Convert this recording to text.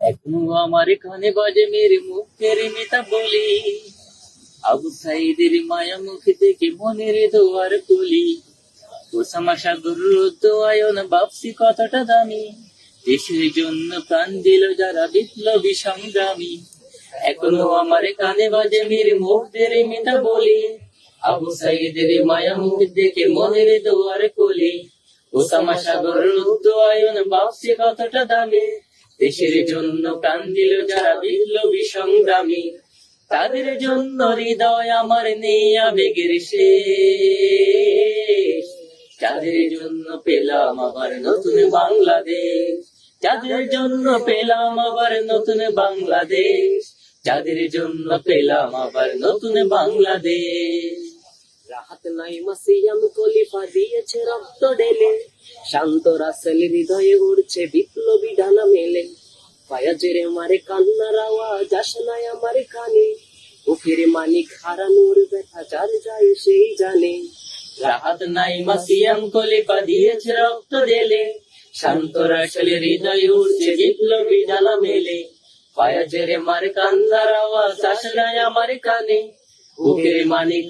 এখনো আমার কানে বাজে মেরে মুখের মিতা বলি, আবু সাইদের মায়া মুখ থেকে মনের দোয়ার খুলি। ওসামা সাগরের উদ্দোয়ায়ন ভাবছি কতটা দামি, দেশের জন্য প্রাণ দিল যারা বিপ্লবী সংগ্রামী। এখনো আমার কানে বাজে মেরে মুখের মিতা বলি, আবু সাইদের মায়া মুখ দেখে মনের দোয়ার খুলি। ওসামা সাগরের উদ্দোয়ায়ন ভাবছি কতটা দামি, দেশের জন্য প্রাণ দিল যারা বিপ্লবী সংগ্রামী। তাদের জন্য হৃদয় আমার নেই আবেগের শেষ, যাদের জন্য পেলাম আবার নতুন বাংলাদেশ, যাদের জন্য পেলাম আবার নতুন বাংলাদেশ, যাদের জন্য পেলাম আবার নতুন বাংলাদেশ। রাহাত নাই মাসিয়াম খলিফা দিয়েছে রক্ত ঢেলে, শান্ত রাসেল হৃদয়ে উড়ছে বিপ্লবী ডানা মেলে। ফায়াজের মারে কান্নার আওয়াজ আসে নাই আমার কানে, বুকের মানিক হারানোর ব্যথা যার যায় সেই জানে। রাহাত নাই মাসিয়াম খলিফা দিয়েছে রক্ত ঢেলে, শান্ত রাসেল হৃদয়ে উঠছে বিপ্লবী ডানা মেলে। ফায়াজের মার কান্নার আওয়াজ আসে নাই আমার কানে, বুকের মানিক